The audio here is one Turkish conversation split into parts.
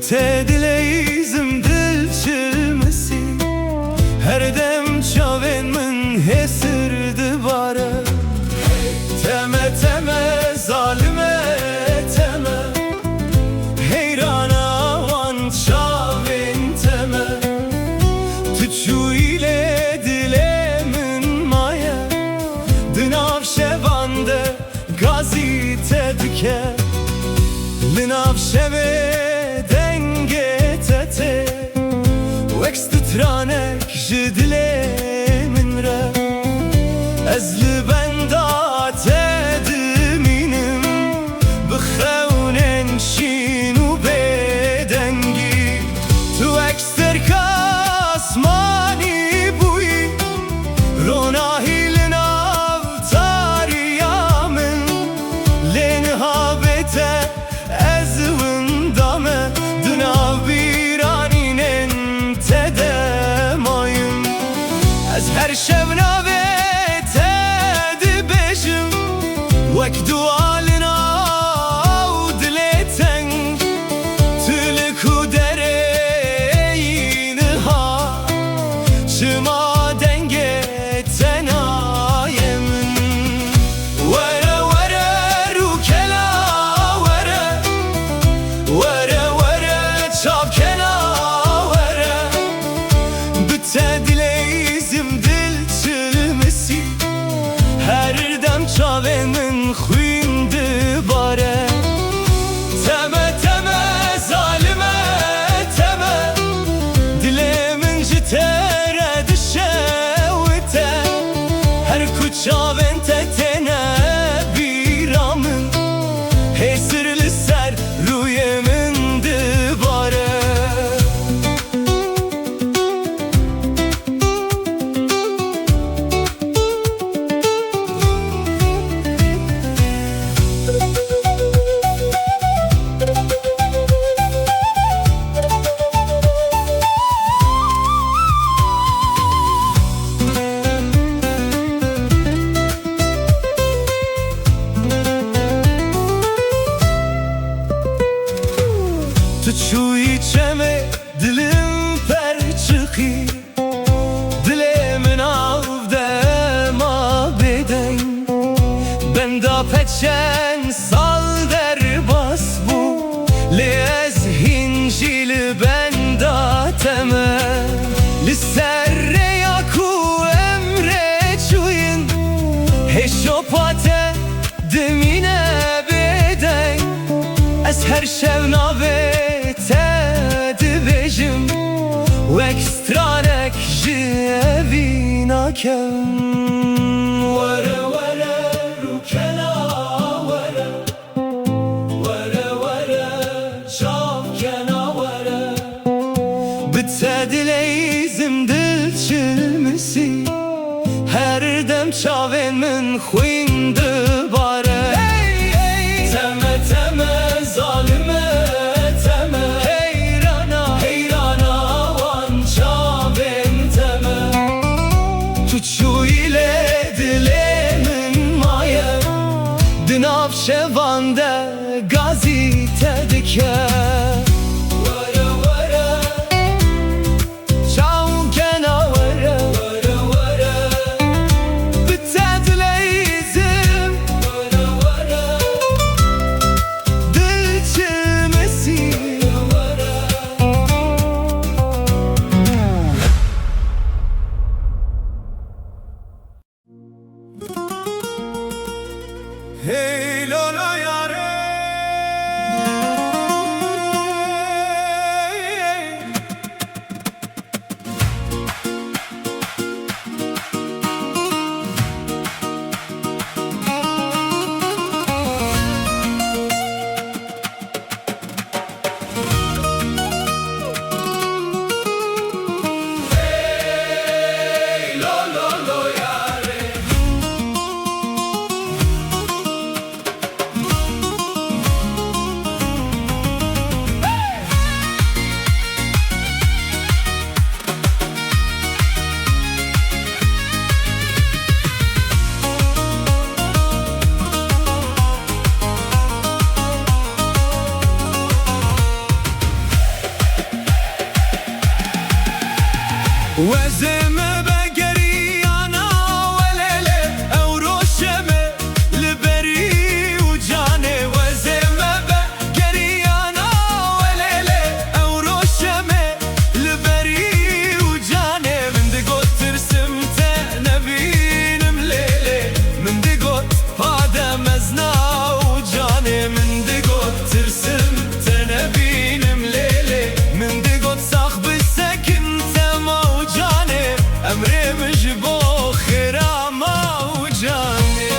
Te dileyizim dil çilmesi, her dem çavên min hêsir dibare. Teme teme zalime teme, heyrana wan çavên teme. Tu çûyîlê dilê min maye, di nav şevan de gazî te dike. Li nav şevê wek stranek ji dilê min re. Ez li benda te dimînim, bi xewnên şîn û bêdengî. Tu wek sterka asmanî bûyî, ronahî li nav tariya min. Lê nihavê te ez winda me, di nav her şev navê te dibêjim, wek dualê nav dilê teng. Tu li ku derê yî niha, çima dengê te naye min. Were were rûkela were, were were çavkena were. Bi te dileyizim her dem çavên min xwîn dibare. Teme teme zalime teme, dilê min ji te re dişewite. Her ku çavên te têne bîra min, hêsir li ser rûyê min dibare. Tu çûyî çemê dilim per çıxî, dilê min av de ma bêdeng. Benda peçen sal derbas bû, lê ez hîn jî li benda teme. Li ser rêya ku em rê çûyîn, hêşopa te dimîne bêdeng. Ez her şev navê te dibêjim, wek stranek ji evî nakem. Were were rûkela were, were were çavkena were. Bi te dileyizim dil çilmesi, her dem çavên min xwîn dibare. Teme teme zalime teme, heyrana heyrana wan çavên teme. Tu çûyîlê dilê min maye, di nav şevan de gazî te dike. Hey lolo yare, وزمه بگریانا ولله او روشمه لبری و جانه وزمه بگریانا ولله او روشمه لبری و جانه من دگوت ترسم تنبینم لیله من دگوت پادم ازنا و جانه من دگوت ترسم تنبینم لیله من دگوت صاحب سکن تما و جانه امره مجبو خیراما و جانه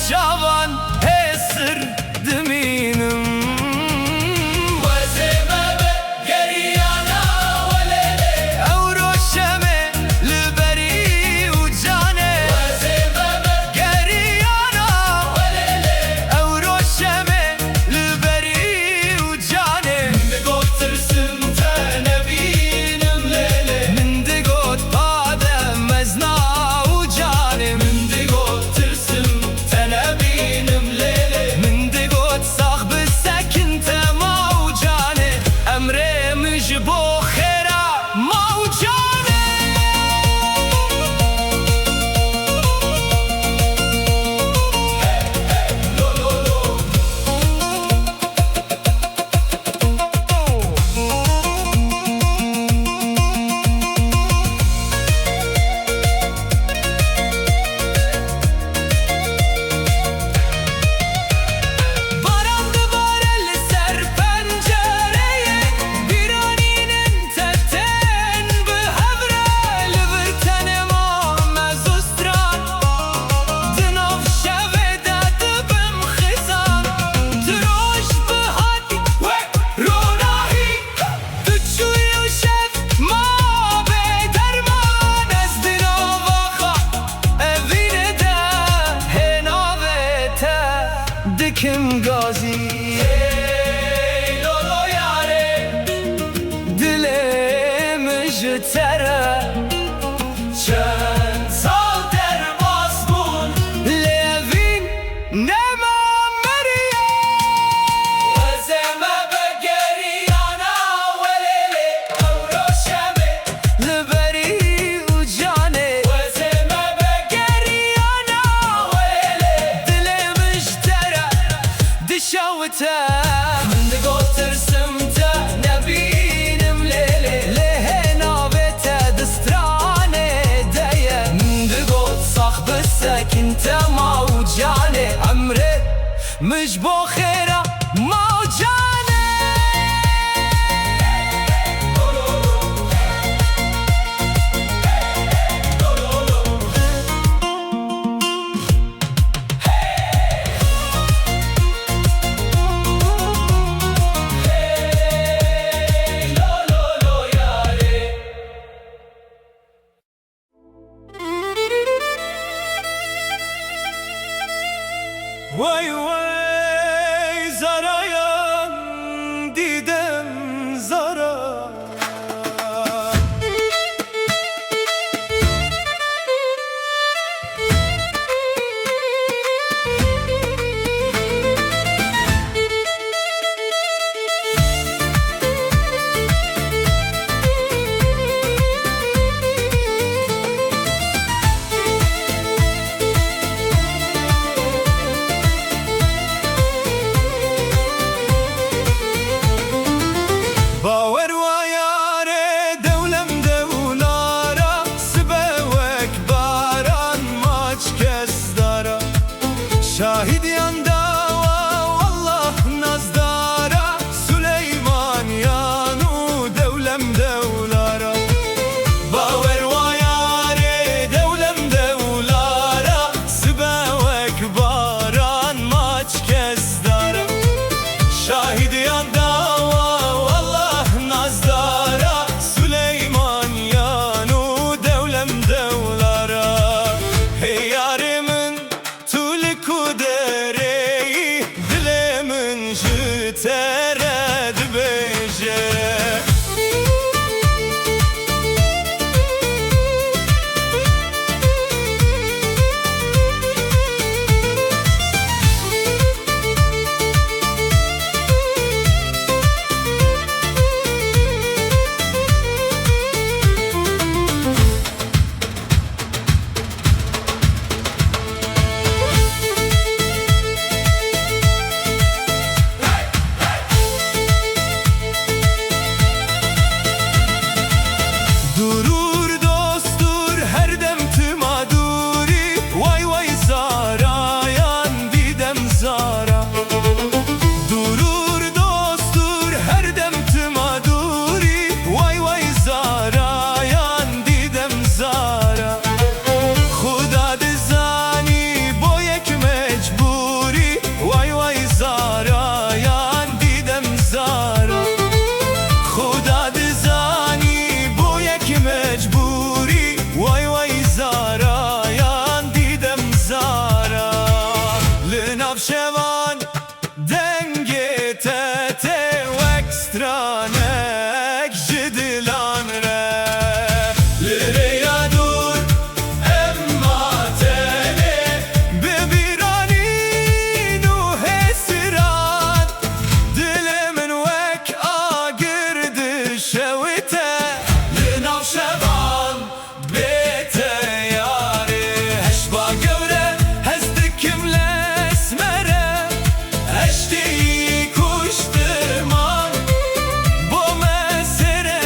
Cavan hesir deminim Vazime begeriyana velele Euro şeme liberi ucane Vazime begeriyana velele Euro şeme liberi ucane Mindigot tırsım tenebinim lele Mindigot badem mezna ucane Mindigot tırsım تنبینم لیله من دگوت صاحب سکن تما و جانه امره مجبو خیرا ما و جانه Dikim gazi ey lolo yare dilim jtere çen sal der basbun levin nema meriye Vazeme begeriyana velele evroşeme liberi ucane Vazeme begeriyana velele dilim jtere dişavte من دگوت ترسم تنبینم لیله لهنا بته دسترانه دیه من دگوت صاحب سکن تما و جانه امره مجبو خیرا ما و جانه Vay vay zarayan didem zara didem devlara. Hey yarimin tuli kudereyi, dilemin jütered beje. Durur dostur her dem tümaduri, vay vay zara yan didem zara. Durur dostur her dem tümaduri, vay vay zara yan didem zara. Khuda dizani boyek mecburi, vay vay zara yan didem zara. Khuda dizani boyek mecburi, vay vay zara yan didem zara. Linavşevan denge tete ekstranek jidilan re. Lireya dur emma tele bebirani nu hesiran. Dilimin vek agirdi şevite. Linavşevan bete yari. Heşba gevre hezdikimle esmere. Eşti kuşturman. Bu mesere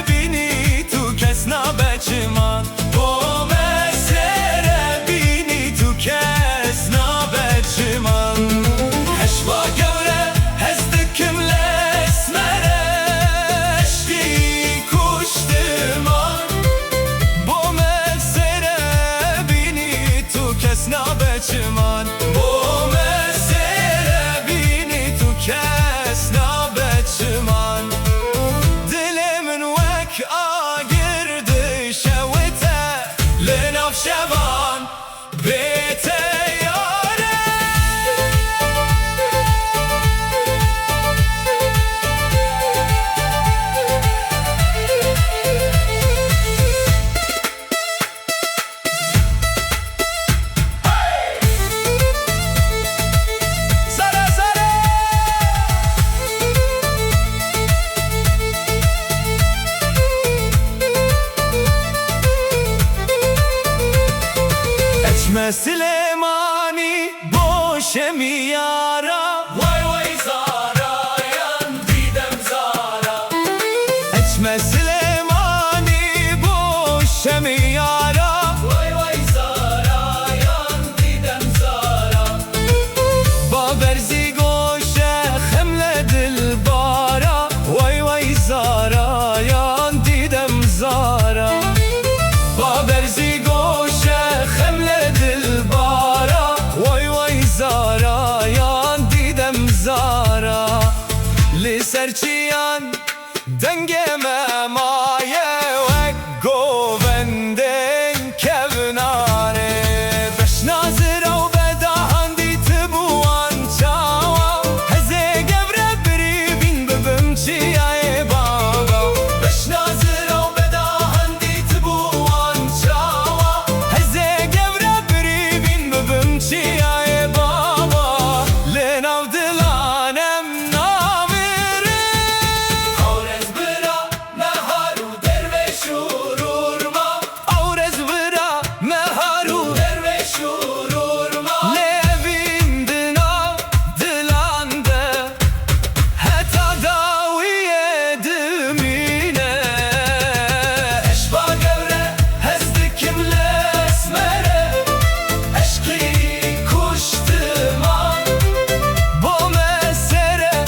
bini tu kesna beçiman. Bu mesere bini tu kesna beçiman. Heşba gevre hezdikimle esmere. Eşti kuşturman. Bu mesere bini tu kesna beçiman. Bu mesere bini tu kesna beçiman. Dilimin vek agirdi şevite. Linavşevan bete yare. Zara zara. Etme Süleymani boşemi yara. Vay vay zara yan didem zara. Etme Süleymani boşemi yara. Vay vay zara yan didem zara. Baberzi goşe hemle dilbara. Vay vay zara yan didem zara. Baberzi goşe hemle dilbara. Vay vay zara yan didem zara. Li serçiyan dengeme maye vek govenden kevnare. Beş nazira u bedahan dit buan çava. Heze gevre biri bin bibim çiyaye baba. Beş nazira u bedahan dit buan çava. Heze gevre biri bin bibim çiyaye baba. Lenav dilanem namiri. Aurez bira meharu derveş ururma. Aurez bira meharu derveş ururma. Levin dinav dilande. Heta daviye dimine. Eşba gevre hezdikimle esmere. Eşki kuştuman. Bu mesere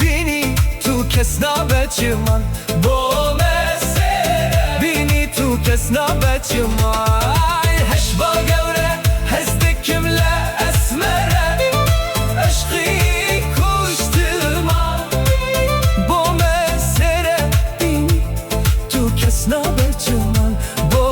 bini tu kesna beçiman. Bu mesere bini tu kesna beçiman. Heşba gevre hezdikimle esmere. Eşki kuştuman. Bu mesere bini tu kesna beçiman. Bu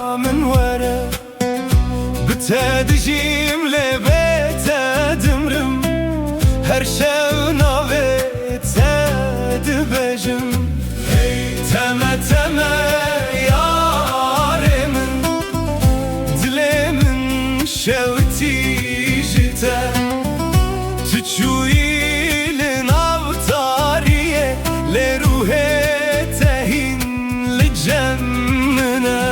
من ورا بتدجيم لبيت دمرم هر شو نويت دبجم هي تما تما ياري من دلي من شوتي جتا تشوي لناوتاريه لروحي تهين لجمنا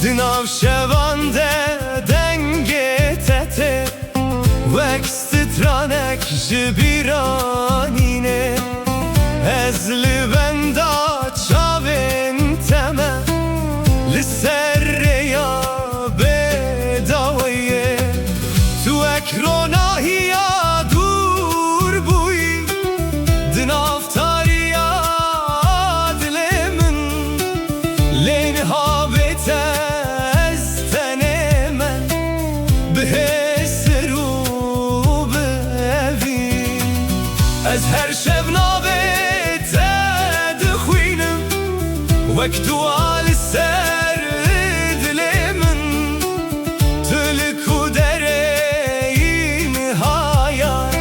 دناو شوانده دنگه تته وکست ترانک جبیرانینه از لبندا چاوین تمه لسر یا بداویه تو اکروناهی یا دور بوی دناو تاریا دلمن لینها بیته از هر شب نابت دخوینم وقت وال سر دل من تلک دره نهایت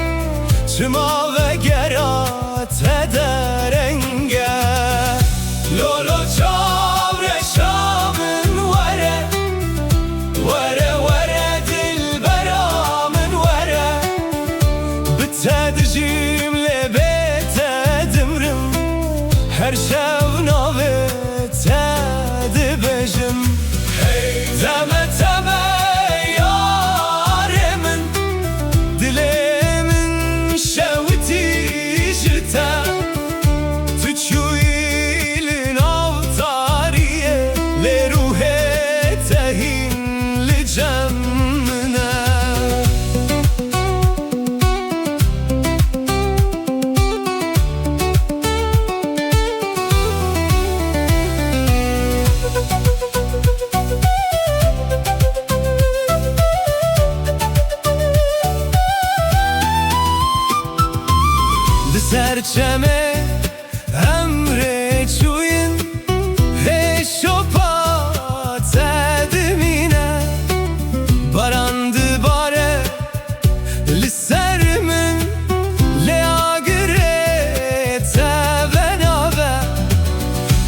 چما و گرات درنگه لولو چاور شامن وره وره وره دل برامن وره بتدجیم هر شب نویت دبجم هی تمه تمه یاره من دلی من شوتی جتا تو چوی لناوتاریه لروحه تهین لجمنا سرچمه امره چوین هشوپات دمینه باراند باره لسر من لیاگره تبنابه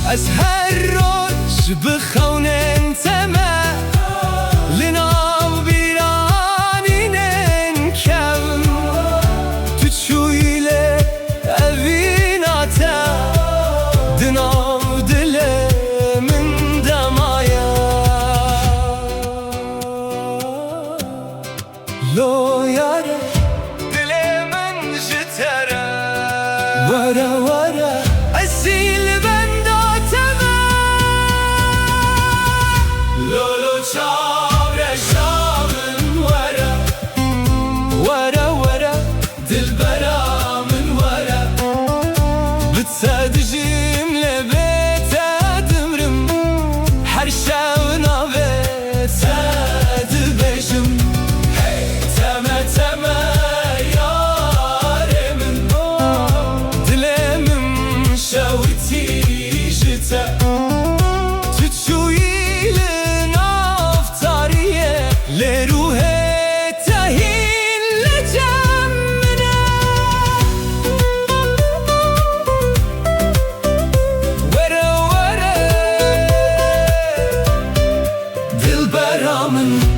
از هر روش بخونن تمه لناو بیرانینن کم تو چویله دناو دل من دمایا لو یاره دل من جتره ورا ورا اصیل بنداتمه لولو چاوره شامن ورا ورا ورا دل برامن ورا بتدجیم لبیت دمرم هر شو نویت دبجم هی تمه تمه یاره من دلمم شوتی جتا تو چوی لنافتاریه لروحه تهین لجمنا دل برامن